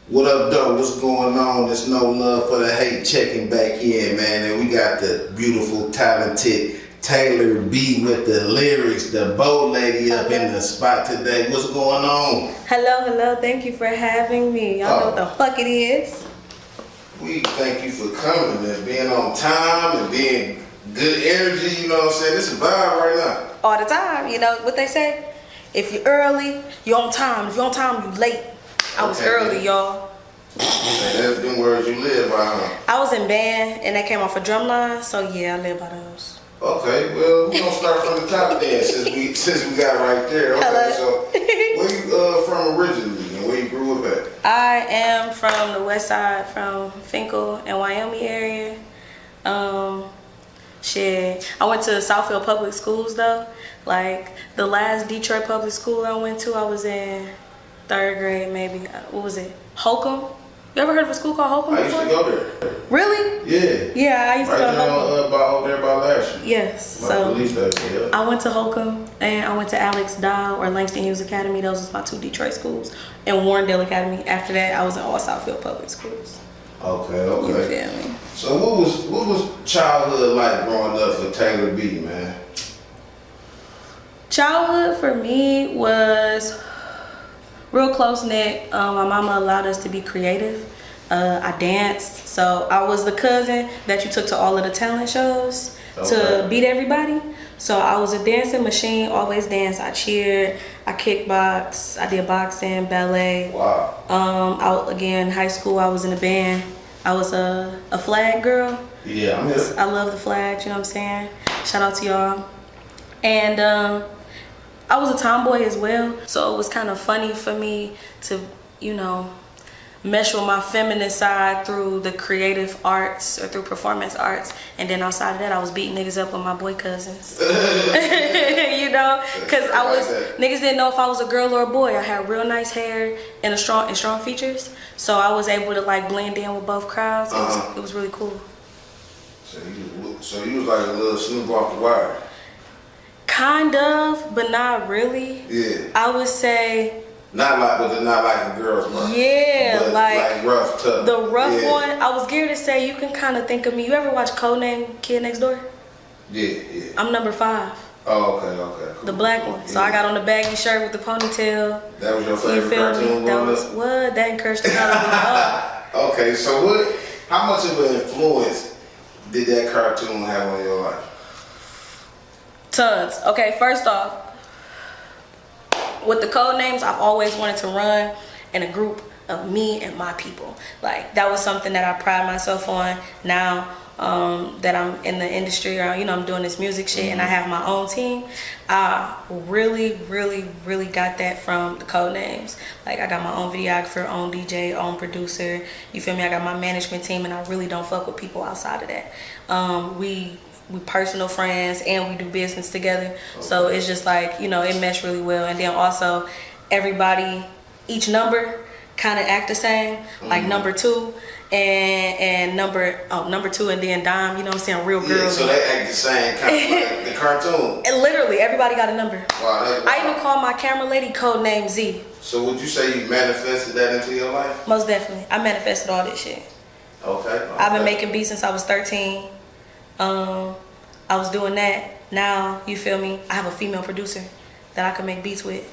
What up, though? What's going on? There's no love for the hate checking back in, man. And we got the beautiful, talented Taylor B with the lyrics, the bow lady up in the spot today. What's going on? Hello. Thank you for having me. Y'all know what the fuck it is. We thank you for coming and being on time and being good energy. You know what I'm saying? It's a vibe right now. All the time. You know what they say? If you're early, you're on time. If you're on time, you're late. I was early, y'all. That's them words you live by, huh? I was in band, and that came off a drum line, so yeah, I live by those. Okay, well, we're gonna start from the top then, since we got right there. Okay, Hello. so where you from originally and where you grew up at? I am from the west side, from Finkel and Wyoming area. Shit, I went to Southfield Public Schools though. Like the last Detroit public school I went to, I was in 3rd grade, maybe. What was it? Holcomb? You ever heard of a school called Holcomb before? I used to go there. Really? Yeah. Yeah, I used to go to Holcomb. Over there by Lashley. Yes. My So police station, yeah. I went to Holcomb and I went to Alex Dow or Langston Hughes Academy. Those was my 2 Detroit schools. And Warrendale Academy. After that, I was in all Southfield Public Schools. Okay. You feel me? So what was childhood like growing up for Taylor B, man? Childhood for me was real close-knit. My mama allowed us to be creative. I danced, so I was the cousin that you took to all of the talent shows to beat everybody. So I was a dancing machine, always danced. I cheered, I kickboxed, I did boxing, ballet. Wow. Again, high school, I was in a band. I was a flag girl. Yeah, I'm here. I love the flags, you know what I'm saying? Shout out to y'all. And I was a tomboy as well, so it was kind of funny for me to, you know, mesh with my feminine side through the creative arts or through performance arts. And then outside of that, I was beating niggas up with my boy cousins. You know, because niggas didn't know if I was a girl or a boy. I had real nice hair and strong features, so I was able to like blend in with both crowds. It was really cool. So you was like a little Snoop off the wire. Kind of, but not really. Yeah. I would say. Not like a girl's part. Yeah, but like rough, tough. The rough one. I was scared to say, you can kind of think of me. You ever watch Codenames, Kid Next Door? Yeah. I'm number 5. Oh, okay. Cool. The black one. So I got on the baggy shirt with the ponytail. That was your favorite cartoon? That was what? That encouraged the hell out of me. Okay, so how much of an influence did that cartoon have on your life? Tons. Okay, first off, with the Codenames, I've always wanted to run in a group of me and my people. Like, that was something that I pride myself on now that I'm in the industry, or, you know, I'm doing this music shit and I have my own team. I really got that from the Codenames. Like, I got my own videographer, own DJ, own producer. You feel me? I got my management team, and I really don't fuck with people outside of that. We personal friends and we do business together. Okay. So it's just like, you know, it meshed really well. And then also everybody, each number kind of act the same. Like number 2 and number 2 and then dime, you know what I'm saying? Real girls. Yeah, so they act the same, kind of like the cartoon. And literally everybody got a number. Wow, I even call my camera lady Codename Z. So would you say you manifested that into your life? Most definitely. I manifested all this shit. Okay. I've been making beats since I was 13. I was doing that. Now, you feel me? I have a female producer that I can make beats with.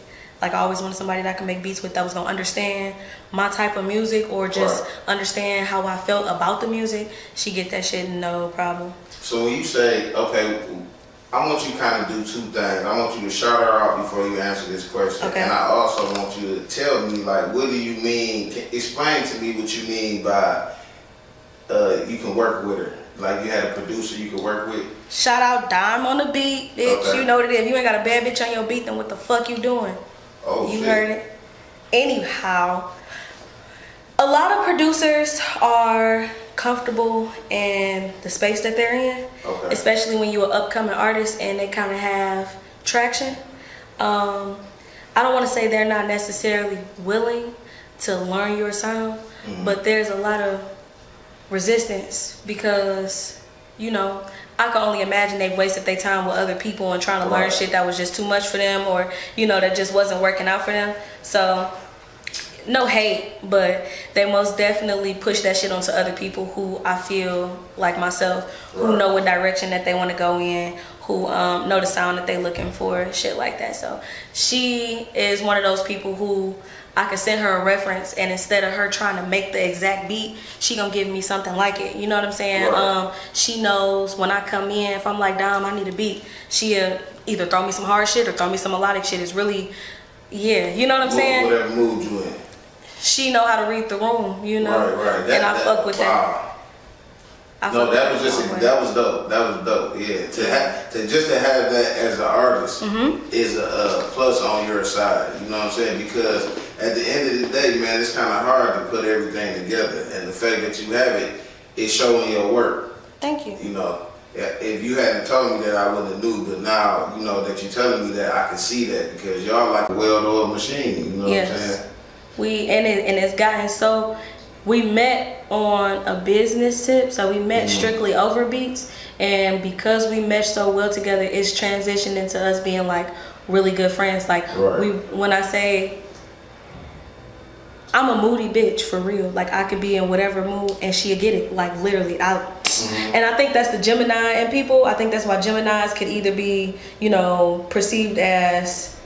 Like, I always wanted somebody that I can make beats with that was gonna understand my type of music, or just understand how I felt about the music. She get that shit, no problem. So when you say, okay, I want you to kind of do 2 things. I want you to shout her out before you answer this question. Okay. And I also want you to tell me, like, what do you mean? Explain to me what you mean by you can work with her. Like, you had a producer you could work with. Shout out Dime on the beat, bitch. Okay. You know what it is. If you ain't got a bad bitch on your beat, then what the fuck you doing? Oh, you shit. heard it. Anyhow, a lot of producers are comfortable in the space that they're in, especially when you're an upcoming artist and they kind of have traction. I don't want to say they're not necessarily willing to learn your sound, but there's a lot of resistance because, you know, I can only imagine they've wasted their time with other people and trying to learn shit that was just too much for them, or, you know, that just wasn't working out for them. So no hate, but they most definitely push that shit onto other people who I feel like myself, who know what direction that they want to go in, who know the sound that they looking for, shit like that. So she is one of those people who I can send her a reference, and instead of her trying to make the exact beat, she gonna give me something like it. You know what I'm saying? She knows when I come in, if I'm like, Dom, I need a beat, she'll either throw me some hard shit or throw me some melodic shit. It's really, you know what I'm saying? Whatever mood you in. She know how to read the room, you know? Right. And I fuck with that. No, that was dope. That was dope. Yeah, to have that as an artist is a plus on your side. You know what I'm saying? Because at the end of the day, man, it's kind of hard to put everything together, and the fact that you have it is showing your work. Thank you. You know, if you hadn't told me that, I wouldn't have knew. But now, you know that you're telling me that, I can see that, because y'all like a well-oiled machine. You know what I'm saying? And it's gotten so. We met on a business tip, so we met strictly over beats, and because we meshed so well together, it's transitioned into us being like really good friends. Like when I say I'm a moody bitch for real, like I could be in whatever mood and she'll get it, like literally. And I think that's the Gemini in people. I think that's why Geminis could either be, you know, perceived as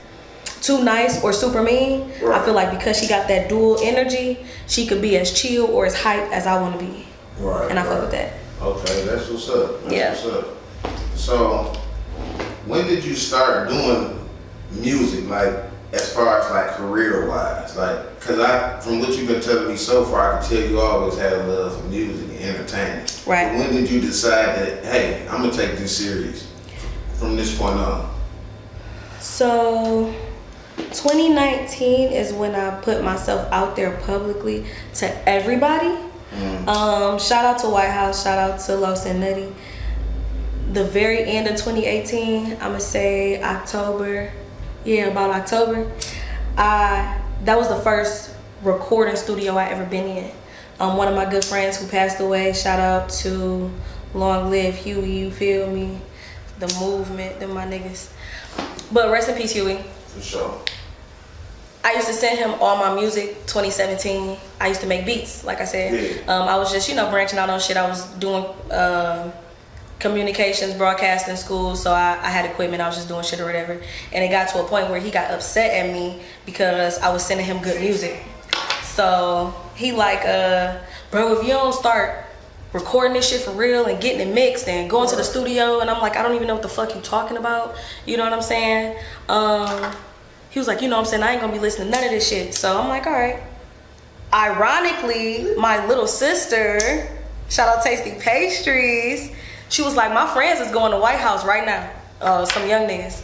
too nice or super mean. I feel like because she got that dual energy, she could be as chill or as hype as I want to be. And I fuck with that. Okay, that's what's up. That's what's up. So, when did you start doing music, like as far as like career-wise? Like, cause from what you've been telling me so far, I can tell you always had a love for music and entertainment. Right. But when did you decide that, hey, I'm gonna take this serious from this point on? So 2019 is when I put myself out there publicly to everybody. Shout out to White House, shout out to Los and Nutty. The very end of 2018, I'm gonna say October, about October, that was the first recording studio I ever been in. One of my good friends who passed away, shout out to Long Live Huey, you feel me? The movement, them my niggas. But rest in peace, Huey. For sure. I used to send him all my music. 2017, I used to make beats, like I said. I was just, branching out on shit. I was doing communications, broadcasting school, so I had equipment. I was just doing shit or whatever. And it got to a point where he got upset at me because I was sending him good music. So he like, bro, if you don't start recording this shit for real and getting it mixed and going to the studio, and I'm like, I don't even know what the fuck you talking about. You know what I'm saying? He was like, you know what I'm saying, I ain't gonna be listening to none of this shit. So I'm like, all right. Ironically, my little sister, shout out Tasty Pastries, she was like, my friends is going to White House right now. Some young niggas.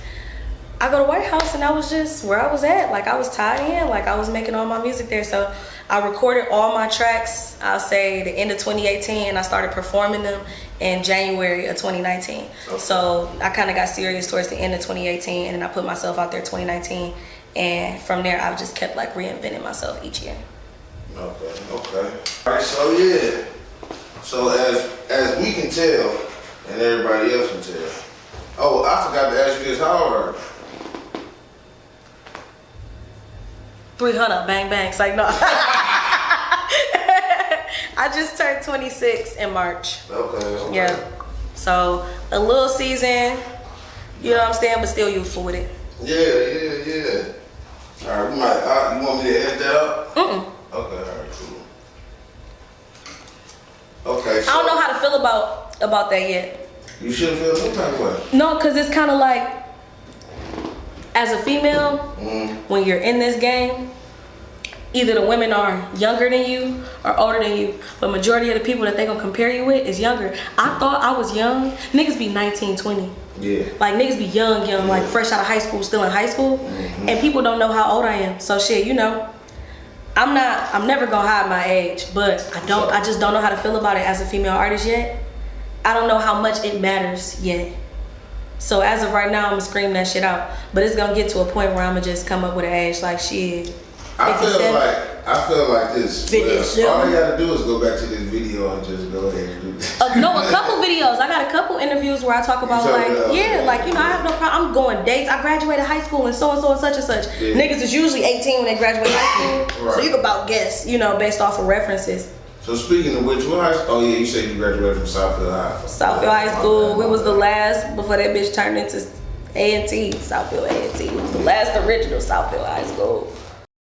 I go to White House and I was just where I was at. Like I was tied in, like I was making all my music there. So I recorded all my tracks, I'll say the end of 2018, and I started performing them in January of 2019. Okay. So I kind of got serious towards the end of 2018, and then I put myself out there 2019, and from there I've just kept like reinventing myself each year. Okay. All right, so as we can tell, and everybody else can tell. Oh, I forgot to ask you this, how old are you? 300, bang bang, it's like no. I just turned 26 in March. Okay. Yeah. So a little season, you know what I'm saying, but still youthful with it. Yeah. All right, you want me to edit that up? Okay, all right, cool. Okay. So I don't know how to feel about that yet. You shouldn't feel some type of way. No, cause it's kind of like, as a female, when you're in this game, either the women are younger than you or older than you, but majority of the people that they gonna compare you with is younger. I thought I was young. Niggas be 19, 20. Yeah. Like niggas be young, like fresh out of high school, still in high school, and people don't know how old I am. So shit, I'm never gonna hide my age, but I just don't know how to feel about it as a female artist yet. I don't know how much it matters yet. So as of right now, I'm gonna scream that shit out. But it's gonna get to a point where I'm gonna just come up with an age like shit. I feel like I feel like this. Video. All I gotta do is go back to this video and just go ahead and do this. No, a couple videos. I got a couple interviews where I talk about like, like, you know, I have no problem. I'm going dates. I graduated high school and so and such and such. Yeah. Niggas is usually 18 when they graduate high school. Right. So you can about guess, you know, based off of references. So speaking of which, what high school? Oh yeah, you said you graduated from Southfield High. Southfield High School. We was the last before that bitch turned into A&T. Southfield A&T. It was the last original Southfield High School.